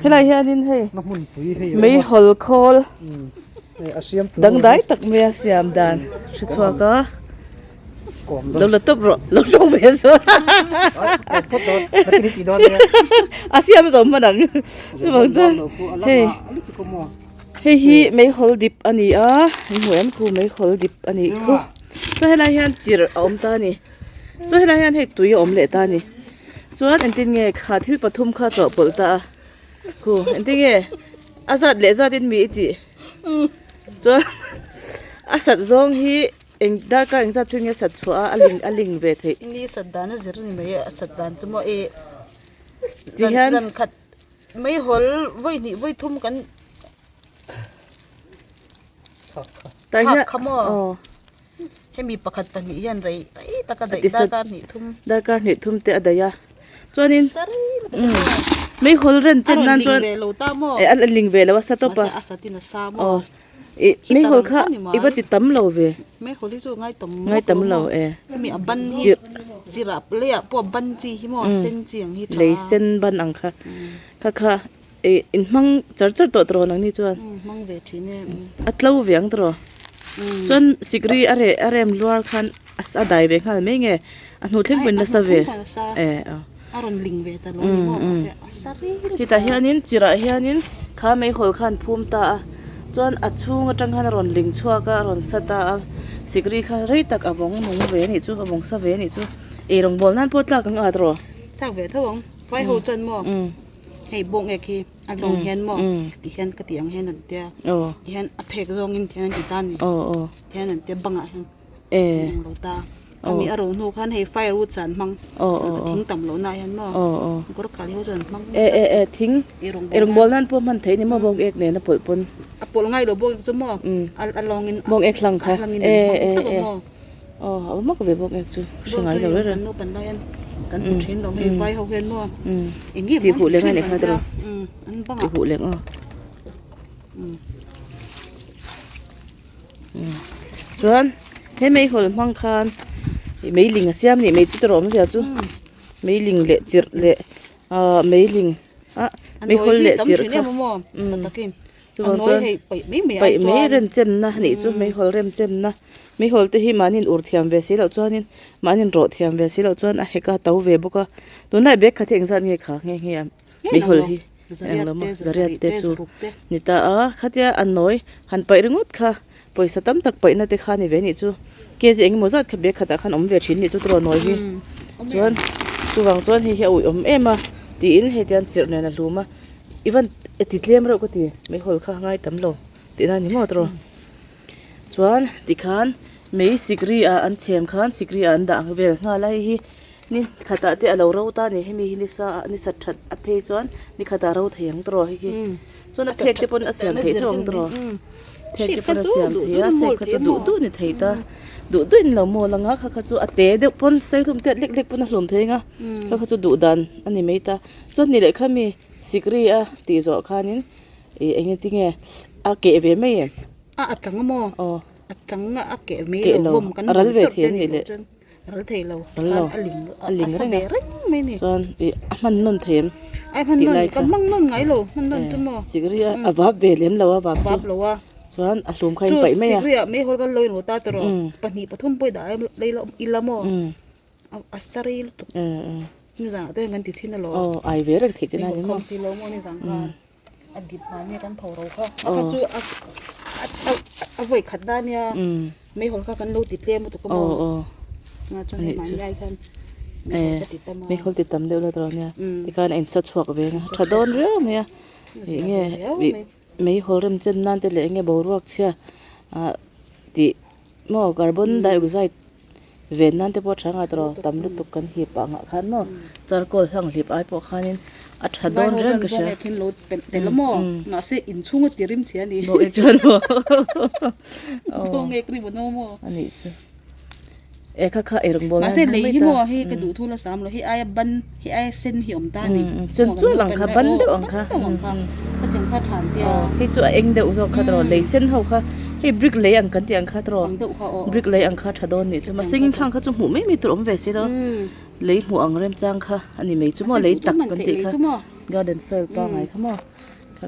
cái này hiện in hay mấy hol khol đằng đáy tắc mía siamdan chút xóa có lâu là tấp rồi lâu trong mía xóa siam rồi mà đằng chứ bằng chân hey mấy hol dip anh à mua em cô mấy hol dip anh cô cho cái này hiện chỉ ôm ta nè cho cái này hiện hay túi ôm lệ ta nè cho anh tin nghe khá thiếu bát thum khá rõ bol ta cô anh tin nghe asat lệ ra tin mỹ chị cho asat zong hi anh đã cả anh ra chuyên nghiệp sát chua aling về thế ni siamdan nó dễ rồi mấy siamdan chúng mà dân khát mấy hol với thum cái tại nháให้มีประคัตปนิยันไรตะกะไดดาการนิทุมดาการนิทุมเตะได้ยาจวนนี้ไม่ฮอลเรนเจนนั่นจวนอันลิงเวแล้วว่าสัตว์ปะไม่ฮอลค่ะอีบัติตั้มเราเวไม่ฮอลที่จู่ง่ายตั้มเรามีบันจิราบเลี้ยพวกบันจีฮิโมเส้นเจียงฮิตราเลยเส้นบันอังค่ะอินมังจัดตัวตรอนังนี่จวนมังเวทีเนี่ยอัตเล่าเวียงตรอจนสิกรีอะไรมลัวคันอาได้เวงคันไม่เงี้ยอันนู้นเลี้ยงเป็นนัสเวอารมณ์ลิงเวตลอดนี่มั้งที่แต่เฮียนินจิระเฮียนินข้าไม่ขอคันภูมิตาจนอัดชูงจังคันรอนลิงชัวก็รอนสตาสิกรีข้าเรื่อยตักอบงมงเวนี่จูอบงสเวนี่จูรองบอลนั่นพูดจากกังอาตรอทักเวทวงไฟโหจนมั้งให้บงเอคีอันลงเห็นมั้งดิฉันก็เตียงเห็นนั่นเดียดิฉันอเพกซองอินเทียนติดตันนี่เห็นนั่นเดียบังอ่ะเห็นเราตามีอารมณ์หูขันให้ไฟรูดสันมังทิ้งต่ำเหล่านั้นเห็นมั้งก็รักษาที่เขาจนมังทิ้งรองบอลนั่นพวกมันเทนี่มาบงเอกเนี่ยนะปนปนง่ายหรือบงจุ่มมั้งอันลองอินบงเอกหลังค่ะเอามากกว่าบงเอกจูช่างไงเราเลยโน้ปันได้กันเช่นเราให้ไฟเขาเห็นมั้งอย่างงี้ที่หูเลี้ยงอะไรค่ะตัวที่หูเลี้ยงส่วนให้ไม่คนฟังคานไม่ลิงเสียมนี่ไม่จุดรอมเสียจูไม่ลิงเละจิรเละไม่ลิงไม่คนเละจิรค่ะจูบจูไปไม่เริ่มเจนนะนี่จูไม่คนเริ่มเจนนะไม่คนที่หิมานินอุดเทียมเวสิแล้วจวนนินมานินโรเทียมเวสิแล้วจวนเฮกาเต้าเวบุกะตัวนั้นเบกขัดเองสันเงี้ยค่ะเงี้ยไม่คนที่เองละมั้งจะเรียกเตจูนี่ตาขัดยาอันน้อยหันไปรึงอุดค่ะไปสตัมตักไปนั่นเตขานี่เวนี่จูเกจิเองมั่วจัดขับเบกขัดขันอมเวชินนี่จูตัวน้อยที่จวนจูวังจวนที่เฮียอุ่ยอมมาตีอินเฮติอันจิรเนี่ยนะรู้มาอีวันติดเลี้ยมเราก็ตีไม่คนข้าง่ายตั้มโลตีนั่นนี่มั่วตัวจวนติขันไม่สิกรีอันเชียมขันสิกรีอันด่างเวลง่ายเลยฮีนี่ขัดแต่เราเราตานี่ให้มีนิสัตว์อภัยจวนนี่ขัดเราเถียงตัวฮีจวนเพกที่ปนอาเซียนเถียงตัวเพกที่ปนอาเซียนเถียงเสกขัดดูนี่เถียงตาดูด้วยเราโมลังอ่ะขัดจูอัดเตะเด็กปนใส่ถุงเตะเล็กๆปนหลุมเถียงอ่ะแล้วขัดจูดูดันอันนี้ไม่ตาจวนนี่เลยข้ามีสิกรีตีโซขานินเอ็งติงเกะเวไม่เอัดจังโมจังเกะไม่เราบ่มกันรัลเวทีนี่เลยรัลเทเราอลิงอะไรเนี่ยไม่นี่จนมันนุ่นเทียมไอ้พันนุ่นก็มั่งนุ่นไงโลมันนุ่นจังโมสิกรีวับเวลียมเราวับเราว่าจนอารมณ์ใครไปไม่สิกรีไม่คนกันเลยหนูตาตรอปนิปทุมไปได้เลยเราอิลาโมอัสรีลุตุนี่จังแต่มันติดที่นั่นหรอไอเวรติดที่นั่นนี่มั้งสิโลโมนี่จังกันอดีตมาเนี่ยกันเผาเราค่ะก็จูเอาไว้ขัดด้านเนี่ยไม่คนข้ากันรู้ติดเลี้ยมตุกโมงาจนให้มันใหญ่ขึ้นไม่คนติดตามเดียวเลยตอนเนี้ยที่การเอ็นสัตว์ชวกเวงถ้าโดนเรื่องเนี่ยอย่างเงี้ยไม่คนเริ่มเจนนั่นแต่เลยเงี้ยบรัวเชื่อที่หม้อคาร์บอนไดออกไซด์เวนนั่นแต่พอช่างอัตราตำลุตุกันหีบปังขันเนาะจาร์โกลทั้งหีบไอพอขันนี้อัดโดนเรื่องก็เชื่อขึ้นรถเป็นแต่ละหม้อน่าเสียอินชุ่งตีริมเสียนี่บอกเอกชนบอกเอกนี่บนโน้มอันนี้ค่ะเอรงบอลน่าเสียเลยที่หม้อให้กระดูทุนละ3เลยให้ไอ้บันให้ไอ้เส้นหิวตานี่เส้นจุ่หลังค่ะบันเดือดค่ะก็ถึงข้าฐานเดียวให้จุ่เองเดือดค่ะตลอดเลยเส้นเขาค่ะให้บริกเลยอังกันที่อังค่ะตลอดบริกเลยอังค่ะถ้าโดนนี่จะมาสิ่งข้างเขาจุ่หูไม่มีตัวอมเวสิแล้วเลยหัวอังเริ่มจังค่ะอันนี้ไม่จุ่มเลยตักกันติค่ะ garden soil pa ngai khamo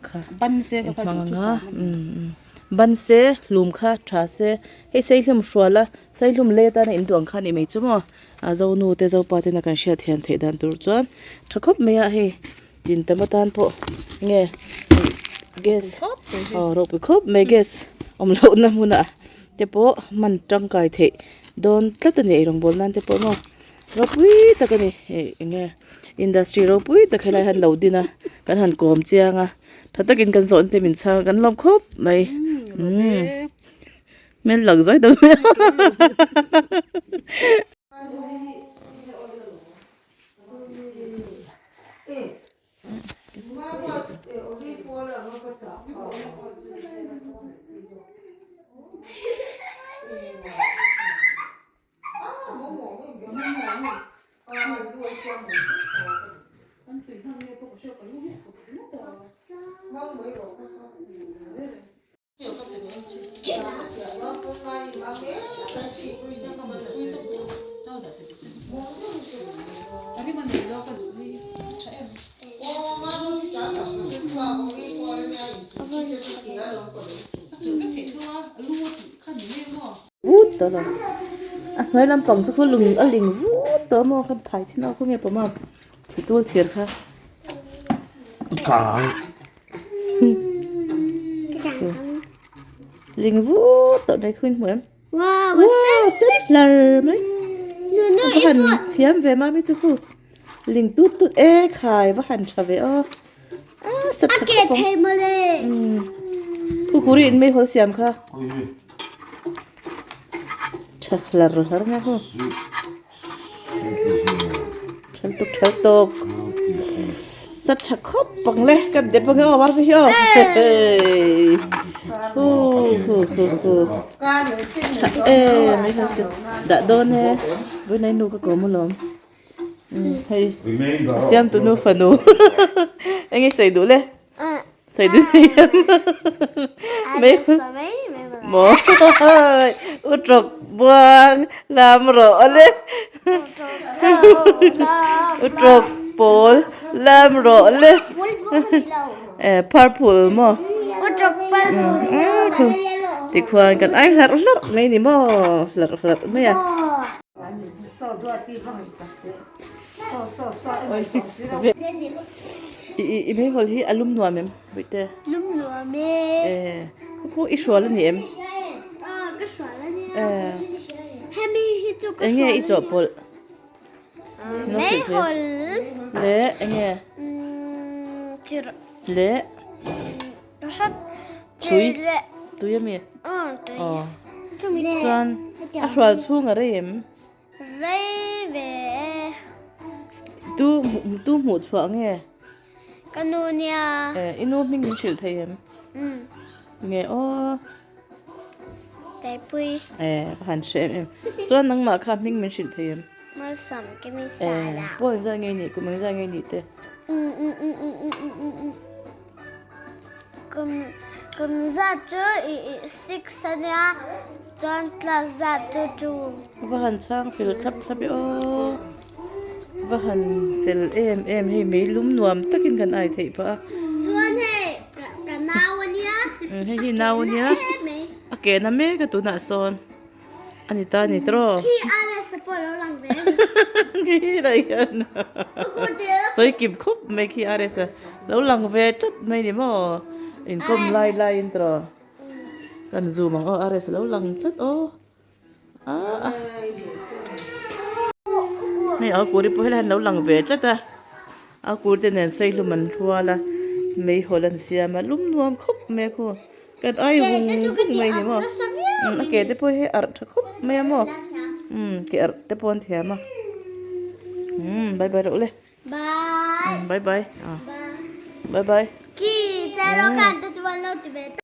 kha ban se ka pa tu sa ban se hlum kha tha se he sei hlum shwala sei hlum le ta na in duang kha ni mai chumo a zo nu te zo pa te na kan sha thian the dan tur chuan thakop me ya he jin ta matan po nge gas ro pi khop me gas om lo na muna te po man tangkai the don tlat ni rong bol nan te po mo ro pui ta ka ni nge industry ro pui ta khelai han lo dina kan han kom chianga thatakin kan zon te min cha kan lom khop mai men lag zoi đâu vút đó là nói làm bằng cho cô lùng ở lình vút đó mà không thấy thế nào không nghe bảo mà chỉ tôi thiệt ha cả lình vút đó đây khuyên mượn Wow, wow rất là mấy có hẳn thiếm về mà mấy chú cô lình tút tút khai và hẳn trở về rất thật Get him away. cô đi mấy hồi xem kha thật là nghe không chal tục rất chắc khóc bằng lẽ cần đẹp bằng ngõ bao nhiêu mấy con sự đã đón nè bữa nay nu có một lắm hay xem tụi nu phần nu anh ấy xài đủ lên xài đủ này mấy mỏ út trọc buông làm rõ lên út trọc bol làm rõ lên purple mỏ thì khoan cần ai lật mấy nè mỏ lật mấy à mấy hồi thì alum nuam em bây giờ Hlum nữa mẹ. cô ít xóa lên em Cái xóa lên nha. Hemi hít cho cái anh nghe ít chỗ bol meihawl. lẽ anh nghe Chir. lẽ Rasat. Tui. Tui em Tui. Tui con xóa xuống ở đây em Rây về. tu một xóa nghe Canonia. inu mình chịu thấy em nghe Tại bui. hẳn sẽ em cho năng mà khám mình chịu thấy em Mà sắm cái mình xài đạo. bố ra nghe nhỉ cũng mình ra nghe nhỉ thế Cầm ra cho six nha. Chọn là ra cho chu. và hẳn sang phil thấp thấp và hẳn phil em hay mấy lúm nuam tất nhiên cần ai thấy ba Chọn hay cả nào nhá. hay nào nhá okay na me ka tu na son anita ni tro Khi ai sẽ bỏ lỡ lòng về. ki dai kan soi kim khop me ki aresa lo lang ve tat me ni mo in kom lai in tro kan zoom ang aresa lo lang tat này ở cuối đi bữa là nấu lần về chắc ta ở cuối thì nên xây luôn mình thua là mấy hồi lần xưa mà lúc nuông khóc mẹ cô cái ai vùng mày nhỉ mà cái thế bữa ở khóc mẹ mà cái ở thế bữa thì mà bye bye rồi Bye. bye bye bye bye Ki, pero canta tu